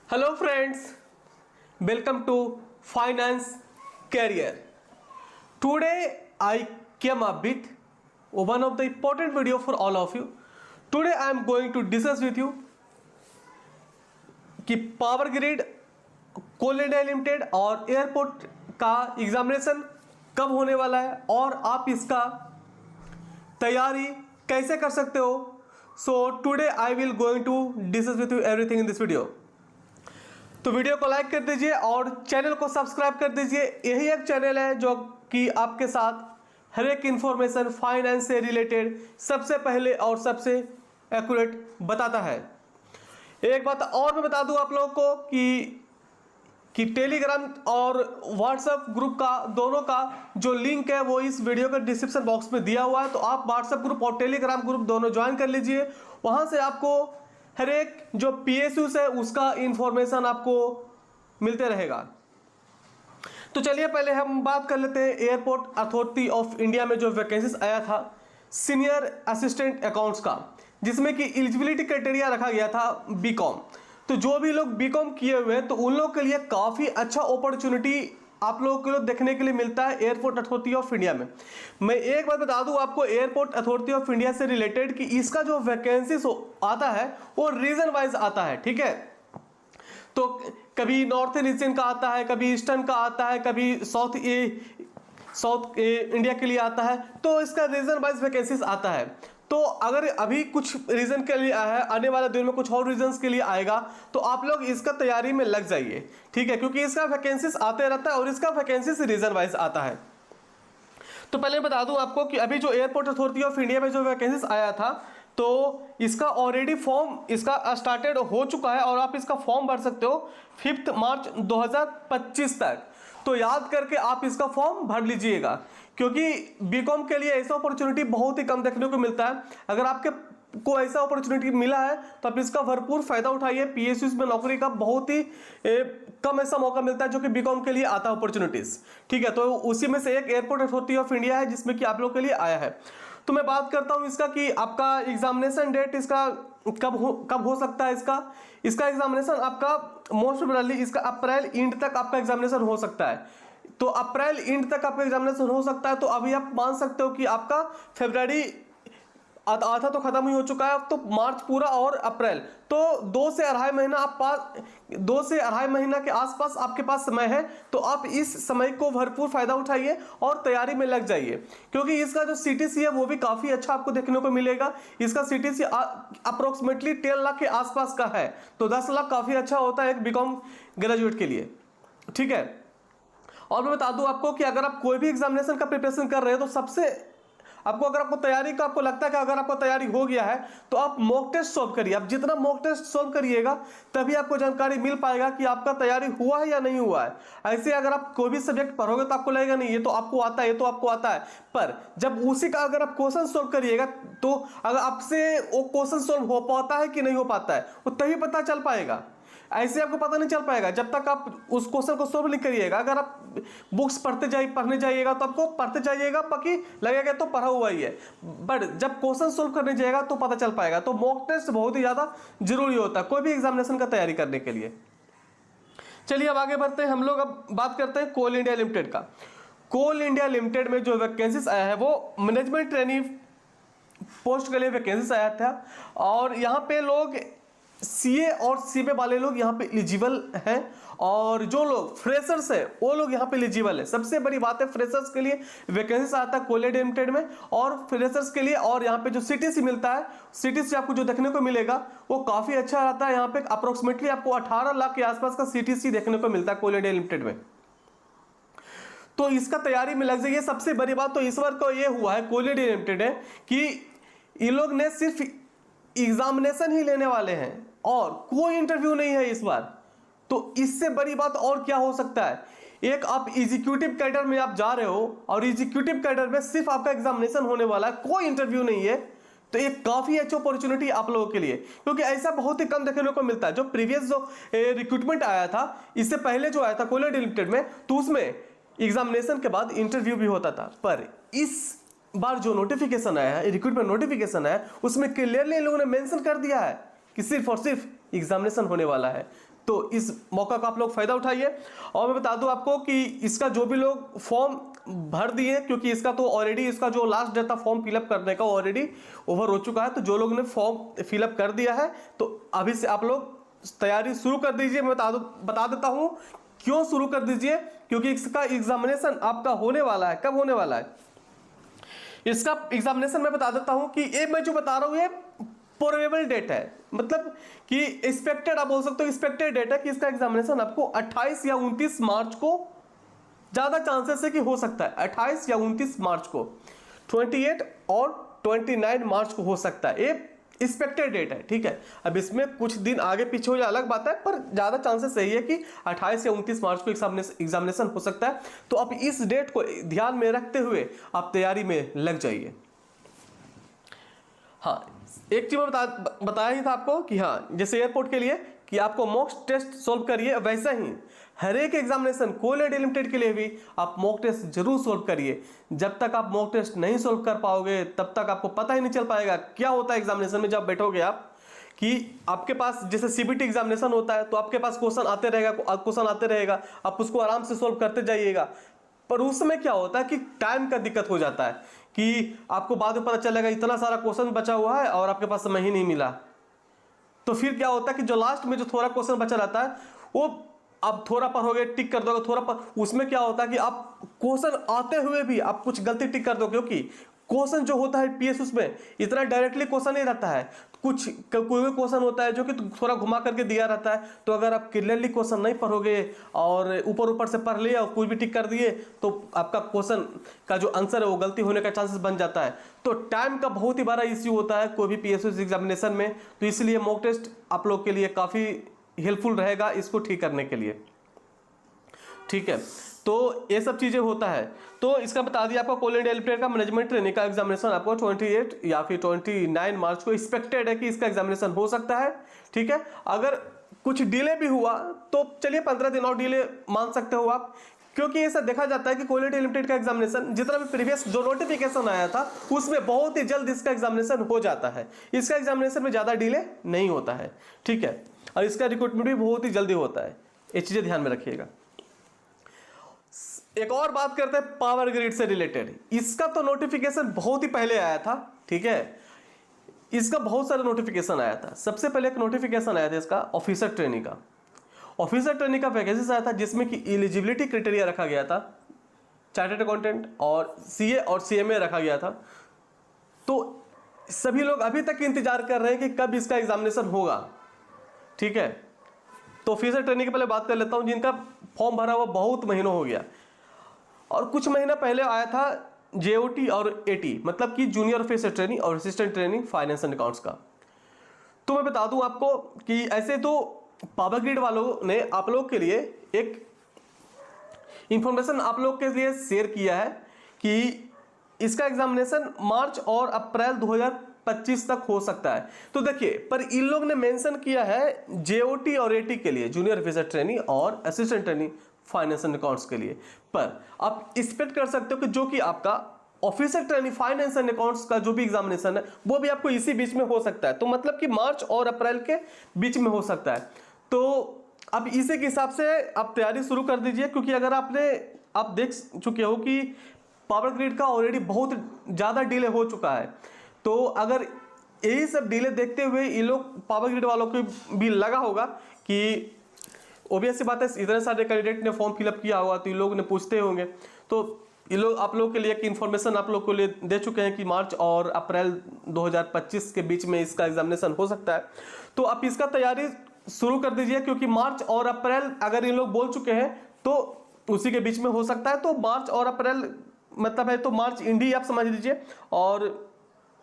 Hello friends, welcome to Finance Career. Today I came up with one of the important video for all of you. Today I am going to discuss with you कि power grid, कोल India limited और airport का examination कब होने वाला है और आप इसका तैयारी कैसे कर सकते हो. So today I will going to discuss with you everything in this video. तो वीडियो को लाइक कर दीजिए और चैनल को सब्सक्राइब कर दीजिए. यही एक चैनल है जो कि आपके साथ हर एक इंफॉर्मेशन फाइनेंस से रिलेटेड सबसे पहले और सबसे एक्यूरेट बताता है. एक बात और मैं बता दूं आप लोगों को कि टेलीग्राम और व्हाट्सएप ग्रुप का दोनों का जो लिंक है वो इस वीडियो के डिस्क्रिप्शन बॉक्स में दिया हुआ है. तो आप व्हाट्सएप ग्रुप और टेलीग्राम ग्रुप दोनों ज्वाइन कर लीजिए. वहां से आपको हर एक जो PSUs है उसका इंफॉर्मेशन आपको मिलते रहेगा. तो चलिए पहले हम बात कर लेते हैं एयरपोर्ट अथॉरिटी ऑफ इंडिया में जो वैकेंसीज आया था सीनियर असिस्टेंट अकाउंट्स का, जिसमें कि एलिजिबिलिटी क्राइटेरिया रखा गया था बीकॉम. तो जो भी लोग बीकॉम किए हुए हैं तो उन लोगों के लिए काफ़ी अच्छा अपॉर्चुनिटी आप लोगों को देखने के लिए मिलता है एयरपोर्ट अथॉरिटी ऑफ इंडिया में. मैं एक बात बता दूं आपको एयरपोर्ट अथॉरिटी ऑफ इंडिया से रिलेटेड कि इसका जो वैकेंसी आता है वो रीजन वाइज आता है. ठीक है, तो कभी नॉर्थ रीजन का आता है, कभी ईस्टर्न का आता है, कभी साउथ इंडिया के लिए आता है. तो इसका रीजन वाइज वैकेंसीज आता है. तो अगर अभी कुछ रीजन के लिए आया है, आने वाले दिन में कुछ और रीजन्स के लिए आएगा, तो आप लोग इसका तैयारी में लग जाइए. ठीक है, क्योंकि इसका वैकेंसीज आते रहता है और इसका वैकेंसीज रीजन वाइज आता है. तो पहले बता दूं आपको कि अभी जो एयरपोर्ट अथॉरिटी ऑफ इंडिया में जो वैकेंसीज आया था तो इसका ऑलरेडी फॉर्म इसका स्टार्टेड हो चुका है और आप इसका फॉर्म भर सकते हो 5 मार्च 2025 तक. तो याद करके आप इसका फॉर्म भर लीजिएगा, क्योंकि बीकॉम के लिए ऐसा अपॉर्चुनिटी बहुत ही कम देखने को मिलता है. अगर आपके को ऐसा अपॉर्चुनिटी मिला है तो आप इसका भरपूर फायदा उठाइए. PSUs में नौकरी का बहुत ही कम ऐसा मौका मिलता है जो कि बीकॉम के लिए आता है अपॉर्चुनिटीज. ठीक है, तो उसी में से एक एयरपोर्ट अथॉरिटी ऑफ इंडिया है जिसमें कि आप लोग के लिए आया है. तो मैं बात करता हूं इसका कि आपका एग्जामिनेशन डेट इसका कब हो सकता है. इसका एग्जामिनेशन आपका मोस्ट प्रोबेबली इसका अप्रैल एंड तक आपका एग्जामिनेशन हो सकता है. तो अप्रैल एंड तक आपका एग्जामिनेशन हो सकता है. तो अभी आप मान सकते हो कि आपका फरवरी आधा तो खत्म ही हो चुका है, तो मार्च पूरा और अप्रैल, तो 2 से अढ़ाई महीना के आसपास आपके पास समय है. तो आप इस समय को भरपूर फायदा उठाइए और तैयारी में लग जाइए, क्योंकि इसका जो CTC है वो भी काफी अच्छा आपको देखने को मिलेगा. इसका CTC अप्रोक्सीमेटली 10 लाख के आसपास का है. तो 10 लाख काफी अच्छा होता है एक बीकॉम ग्रेजुएट के लिए. ठीक है, और मैं बता दूं आपको कि अगर आप कोई भी एग्जामिनेशन का प्रिपरेशन कर रहे हैं तो सबसे अगर आपको तैयारी का आपको लगता है कि अगर आपको तैयारी हो गया है तो आप मॉक टेस्ट सॉल्व करिए. आप जितना मॉक टेस्ट सॉल्व करिएगा तभी आपको जानकारी मिल पाएगा कि आपका तैयारी हुआ है या नहीं हुआ है. ऐसे अगर आप कोई भी सब्जेक्ट पढ़ोगे तो आपको लगेगा नहीं ये तो आपको आता है, ये तो आपको आता है, पर जब उसी का अगर आप क्वेश्चन सॉल्व करिएगा तो अगर आपसे वो क्वेश्चन सॉल्व हो पाता है कि नहीं हो पाता है वो तभी पता चल पाएगा. ऐसे आपको पता नहीं चल पाएगा जब तक आप उस क्वेश्चन को सॉल्व नहीं करिएगा. अगर आप बुक्स पढ़ने जाइएगा तो आपको पढ़ते जाइएगा, बाकी लगेगा तो पढ़ा हुआ ही है, बट जब क्वेश्चन सॉल्व करने जाएगा तो पता चल पाएगा. तो मॉक टेस्ट बहुत ही ज्यादा जरूरी होता है कोई भी एग्जामिनेशन का तैयारी करने के लिए. चलिए अब आगे बढ़ते हैं. हम लोग अब बात करते हैं कोल इंडिया लिमिटेड का. कोल इंडिया लिमिटेड में जो वैकेंसीज आया है वो मैनेजमेंट ट्रेनी पोस्ट के लिए वैकेंसीज आया था. और यहाँ पे लोग CA और CBA वाले लोग यहाँ पे एलिजिबल हैं, और जो लोग फ्रेशर्स है वो लोग यहाँ पे एलिजिबल है. सबसे बड़ी बात है फ्रेशर्स के लिए वैकेंसी आता है कोल इंडिया लिमिटेड में, और फ्रेशर्स के लिए और यहाँ पे जो CTC मिलता है, CTC आपको जो देखने को मिलेगा वो काफी अच्छा रहता है. यहाँ पे अप्रोक्सीमेटली आपको 18 लाख के आसपास का CTC देखने को मिलता है कोल इंडिया लिमिटेड में. तो इसका तैयारी में लग जाइए. सबसे बड़ी बात तो इस बार को ये हुआ है कोल इंडिया लिमिटेड है कि ये लोग ने सिर्फ एग्जामिनेशन ही लेने वाले हैं और कोई इंटरव्यू नहीं है इस बार. तो इससे बड़ी बात और क्या हो सकता है. एक आप एग्जीक्यूटिव कैडर में आप जा रहे हो और एग्जीक्यूटिव कैडर में सिर्फ आपका एग्जामिनेशन होने वाला है, कोई इंटरव्यू नहीं है. तो एक काफी अच्छी अपॉर्चुनिटी आप लोगों के लिए, क्योंकि ऐसा बहुत ही कम देखने को मिलता है. जो प्रीवियस जो रिक्रूटमेंट आया था, इससे पहले जो आया था कोल इंडिया लिमिटेड में, तो उसमें एग्जामिनेशन के बाद इंटरव्यू भी होता था. पर इस बार जो नोटिफिकेशन आया है, रिक्रूटमेंट नोटिफिकेशन है, उसमें क्लियरली इन लोगों ने मेंशन कर दिया है कि सिर्फ और सिर्फ एग्जामिनेशन होने वाला है, तो इस मौका का आप लोग फायदा उठाइए। और मैं बता दूं आपको कि इसका जो भी लोग फॉर्म भर दिए, क्योंकि इसका तो ऑलरेडी इसका जो लास्ट डेट था फॉर्म फिलअप करने का ऑलरेडी ओवर हो चुका है, तो जो लोगों ने फॉर्म फिलअप कर दिया है तो अभी से आप लोग तैयारी शुरू कर दीजिए। मैं बता देता हूं क्यों शुरू कर दीजिए, क्योंकि इसका एग्जामिनेशन आपका होने वाला है। कब होने वाला है इसका एग्जामिनेशन, मैं बता देता हूं कि ये मैं जो बता रहा हूं ये प्रोबेबल डेट है, मतलब कि एक्सपेक्टेड, आप बोल सकते हो एक्सपेक्टेड डेट है कि इसका एग्जामिनेशन आपको 28 या 29 मार्च को ज्यादा चांसेस है कि हो सकता है। 28 या 29 मार्च को, 28 और 29 मार्च को हो सकता है, ये एक्सपेक्टेड डेट है, ठीक है। अब इसमें कुछ दिन आगे पीछे हो जाए अलग बात है, पर ज्यादा चांसेस यही है कि 28 या 29 मार्च को एग्जामिनेशन हो सकता है। तो आप इस डेट को ध्यान में रखते हुए आप तैयारी में लग जाइए। हाँ, एक चीज मैं बताया ही था आपको कि हाँ, जैसे एयरपोर्ट के लिए कि आपको मॉक टेस्ट सॉल्व करिए, वैसा ही हर एक एग्जामिनेशन कोल लिमिटेड के लिए भी आप मॉक टेस्ट जरूर सॉल्व करिए। जब तक आप मॉक टेस्ट नहीं सॉल्व कर पाओगे तब तक आपको पता ही नहीं चल पाएगा क्या होता है एग्जामिनेशन में। जब बैठोगे आप कि आपके पास जैसे सीबीटी एग्जामिनेशन होता है तो आपके पास क्वेश्चन आते रहेगा, आप उसको आराम से सॉल्व करते जाइएगा। पर उस समय क्या होता है कि टाइम का दिक्कत हो जाता है कि आपको बाद में पता चलेगा इतना सारा क्वेश्चन बचा हुआ है और आपके पास समय ही नहीं मिला। तो फिर क्या होता है कि जो लास्ट में जो थोड़ा क्वेश्चन बचा रहता है वो आप थोड़ा पढ़ोगे, टिक कर दोगे, थोड़ा उसमें क्या होता है कि आप क्वेश्चन आते हुए भी आप कुछ गलती टिक कर दो, क्योंकि क्वेश्चन जो होता है पीएस उसमें इतना डायरेक्टली क्वेश्चन नहीं रहता है, कुछ कोई क्वेश्चन होता है जो कि थोड़ा घुमा करके दिया रहता है। तो अगर आप क्लियरली क्वेश्चन नहीं पढ़ोगे और ऊपर से पढ़ लिया और कुछ भी टिक कर दिए तो आपका क्वेश्चन का जो आंसर है वो गलती होने का चांसेस बन जाता है। तो टाइम का बहुत ही बड़ा इश्यू होता है कोई भी पीएसयू एग्जामिनेशन में, तो इसलिए मॉक टेस्ट आप लोग के लिए काफी हेल्पफुल रहेगा इसको ठीक करने के लिए, ठीक है। तो ये सब चीजें होता है। तो इसका बता दिया आपको कोल इंडिया लिमिटेड का मैनेजमेंट ट्रेनिंग का एग्जामिनेशन आपको 28 या फिर 29 मार्च को एक्सपेक्टेड है कि इसका एग्जामिनेशन हो सकता है, ठीक है। अगर कुछ डिले भी हुआ तो चलिए 15 दिन और डिले मान सकते हो आप, क्योंकि ऐसा देखा जाता है कि कोल इंडिया लिमिटेड का एग्जामिनेशन जितना भी प्रीवियस जो नोटिफिकेशन आया था उसमें बहुत ही जल्द इसका एग्जामिनेशन हो जाता है। इसका एग्जामिनेशन में ज्यादा डिले नहीं होता है, ठीक है, और इसका रिक्रूटमेंट भी बहुत ही जल्दी होता है। ये चीजें ध्यान में रखिएगा। एक और बात करते हैं पावर ग्रिड से रिलेटेड। इसका तो नोटिफिकेशन बहुत ही पहले आया था, ठीक है, इसका बहुत सारा नोटिफिकेशन आया था। सबसे पहले एक नोटिफिकेशन आया था इसका ऑफिसर ट्रेनिंग का। ऑफिसर ट्रेनिंग का वैकेंसी आया था जिसमें कि एलिजिबिलिटी क्राइटेरिया रखा गया था, चार्टर्ड अकाउंटेंट और सीए और सीएमए रखा गया था। तो सभी लोग अभी तक इंतजार कर रहे हैं कि कब इसका एग्जामिनेशन होगा, ठीक है। तो ऑफिसर ट्रेनिंग के पहले बात कर लेता हूं, जिनका फॉर्म भरा हुआ बहुत महीनों हो गया और कुछ महीना पहले आया था जेओटी और एटी, मतलब कि जूनियर ऑफिसर ट्रेनिंग और assistant training finance and accounts का। तो मैं बता दूं आपको कि ऐसे तो पावर ग्रिड वालों ने आप लोग के लिए एक इंफॉर्मेशन आप लोग के लिए शेयर किया है कि इसका एग्जामिनेशन मार्च और अप्रैल 2025 तक हो सकता है। तो देखिए, पर इन लोग ने मेंशन किया है जेओटी और एटी के लिए, जूनियर ऑफिसर ट्रेनिंग और assistant training finance and accounts के लिए। पर आप एक्सपेक्ट कर सकते हो कि जो कि आपका officer training finance and accounts का जो भी एग्जामिनेशन है वो भी आपको इसी बीच में हो सकता है। तो मतलब कि मार्च और अप्रैल के बीच में हो सकता है। तो अब इसी के हिसाब से आप तैयारी शुरू कर दीजिए, क्योंकि अगर आप देख चुके हो कि पावर ग्रिड का ऑलरेडी बहुत ज़्यादा डिले हो चुका है। तो अगर यही सब डिले देखते हुए ये लोग पावर ग्रिड वालों को भी लगा होगा कि ऑब्वियस सी बात है, इतने सारे कैंडिडेट ने फॉर्म फिलअप किया होगा तो ये लोग ने पूछते होंगे। तो ये लोग आप लोग के लिए एक इन्फॉर्मेशन आप लोग को लिए दे चुके हैं कि मार्च और अप्रैल 2025 के बीच में इसका एग्जामिनेशन हो सकता है। तो आप इसका तैयारी शुरू कर दीजिए, क्योंकि मार्च और अप्रैल अगर ये लोग बोल चुके हैं तो उसी के बीच में हो सकता है। तो मार्च और अप्रैल मतलब है तो मार्च एंड ही आप समझ लीजिए और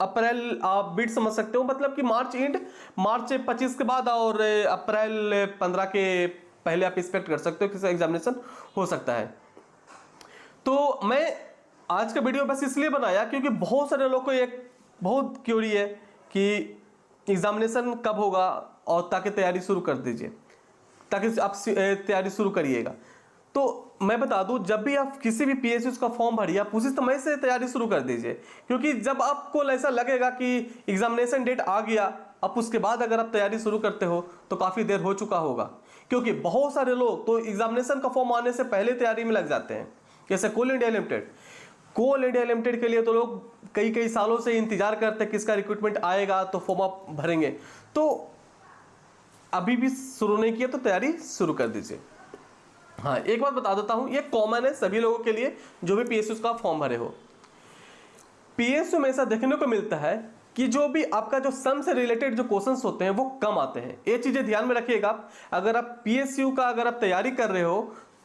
अप्रैल आप बीट समझ सकते हो, मतलब कि मार्च एंड, मार्च 25 के बाद और अप्रैल 15 के पहले आप एक्सपेक्ट कर सकते हो कि एग्जामिनेशन हो सकता है। तो मैं आज का वीडियो बस इसलिए बनाया क्योंकि बहुत सारे लोगों को एक बहुत क्यूरी है कि एग्जामिनेशन कब होगा, और ताकि तैयारी शुरू कर दीजिए, ताकि आप तैयारी शुरू करिएगा। तो मैं बता दूं, जब भी आप किसी भी पीएसयू का फॉर्म भरिए आप उसी समय से तैयारी शुरू कर दीजिए, क्योंकि जब आपको ऐसा लगेगा कि एग्जामिनेशन डेट आ गया अब उसके बाद अगर आप तैयारी शुरू करते हो तो काफ़ी देर हो चुका होगा, क्योंकि बहुत सारे लोग तो एग्जामिनेशन का फॉर्म आने से पहले तैयारी में लग जाते हैं। जैसे कोल इंडिया लिमिटेड के लिए तो लोग कई कई सालों से इंतजार करते हैं किसका रिक्रूटमेंट आएगा तो फॉर्म आप भरेंगे। तो अभी भी शुरू नहीं किया तो तैयारी शुरू कर दीजिए। हाँ, एक बात बता देता हूँ, ये कॉमन है सभी लोगों के लिए जो भी पीएसयू का फॉर्म भरे हो। पीएसयू में ऐसा देखने को मिलता है कि जो भी आपका जो सम से रिलेटेड जो क्वेश्चंस होते हैं वो कम आते हैं। ये चीजें ध्यान में रखिएगा आप। अगर आप पीएसयू का अगर आप तैयारी कर रहे हो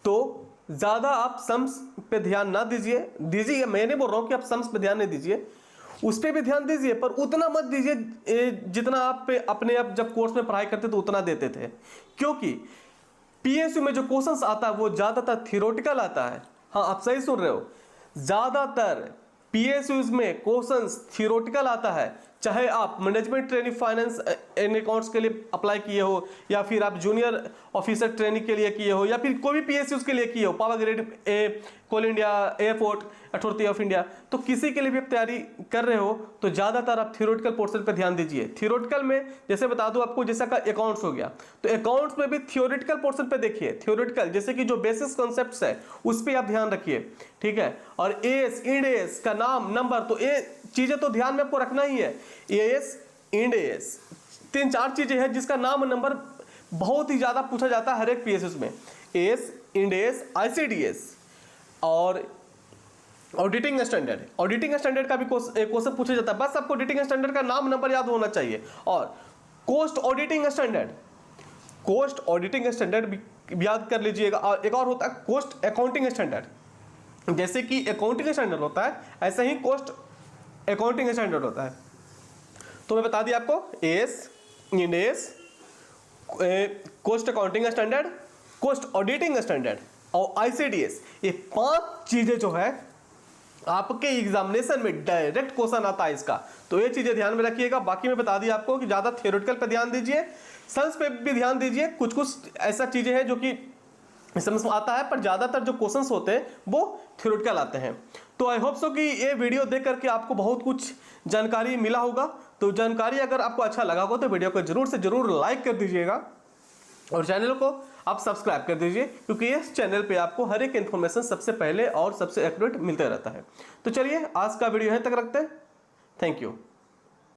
तो ज्यादा आप सम्स पे ध्यान ना दीजिए। मैं नहीं बोल रहा हूँ कि आप सम्स पे ध्यान नहीं दीजिए, उस पर भी ध्यान दीजिए, पर उतना मत दीजिए जितना आप पे अपने आप जब कोर्स में पढ़ाई करते तो उतना देते थे। क्योंकि पीएसयू में जो क्वेश्चंस आता है वो ज्यादातर थियोरेटिकल आता है। हाँ, आप सही सुन रहे हो, ज्यादातर पीएसयूज में क्वेश्चंस थियोरेटिकल आता है। चाहे आप management training finance and accounts के लिए अप्लाई किए हो, या फिर आप जूनियर ऑफिसर ट्रेनिंग के लिए किए हो, या फिर कोई भी पीएसयूज के लिए किए हो, power grade A, coal India, airport authority of India, तो किसी के लिए भी आप तैयारी कर रहे हो तो ज़्यादातर आप थियोरेटिकल पोर्शन पर ध्यान दीजिए। थियोरेटिकल में जैसे बता दूं आपको, जैसा का अकाउंट्स हो गया तो अकाउंट्स में भी थियोरेटिकल पोर्शन पे देखिए। थियोरेटिकल जैसे कि जो बेसिक कॉन्सेप्ट्स है उस पर आप ध्यान रखिए, ठीक है। और एएस, इंड एएस का नाम, नंबर, तो ये चीज़ें तो ध्यान में आपको रखना ही है। एएस, इंड एएस, 3-4 चीज़ें हैं जिसका नाम नंबर बहुत ही ज़्यादा पूछा जाता है हर एक पीएसयू में। एएस, इंड एएस, आईसीडीएस और ऑडिटिंग स्टैंडर्ड का भी क्वेश्चन पूछा जाता है। बस आपको ऑडिटिंग स्टैंडर्ड का नाम नंबर याद होना चाहिए। और कोस्ट ऑडिटिंग स्टैंडर्ड भी याद कर लीजिएगा। और एक और होता है कोस्ट अकाउंटिंग स्टैंडर्ड। जैसे कि अकाउंटिंग स्टैंडर्ड होता है ऐसे ही कोस्ट अकाउंटिंग स्टैंडर्ड होता है। तो मैं बता दिया आपको, AS, Ind AS, cost accounting standard, cost auditing standard और आईसीडीएस, ये 5 चीजें जो है आपके एग्जामिनेशन में डायरेक्ट क्वेश्चन आता है इसका। तो ये चीजें ध्यान में रखिएगा। बाकी मैं बता दिया आपको कि ज्यादा थियोरेटिकल पे ध्यान दीजिए, सम्स पे भी ध्यान दीजिए। कुछ कुछ ऐसा चीजें हैं जो कि समझ में आता है, पर ज्यादातर जो क्वेश्चंस होते हैं वो थियोरेटिकल आते हैं। तो आई होप सो कि ये वीडियो देख करके आपको बहुत कुछ जानकारी मिला होगा। तो जानकारी अगर आपको अच्छा लगा हो तो वीडियो को जरूर से जरूर लाइक कर दीजिएगा और चैनल को आप सब्सक्राइब कर दीजिए, क्योंकि इस चैनल पे आपको हर एक इन्फॉर्मेशन सबसे पहले और सबसे एक्यूरेट मिलता रहता है। तो चलिए आज का वीडियो यहीं तक रखते हैं। Thank you.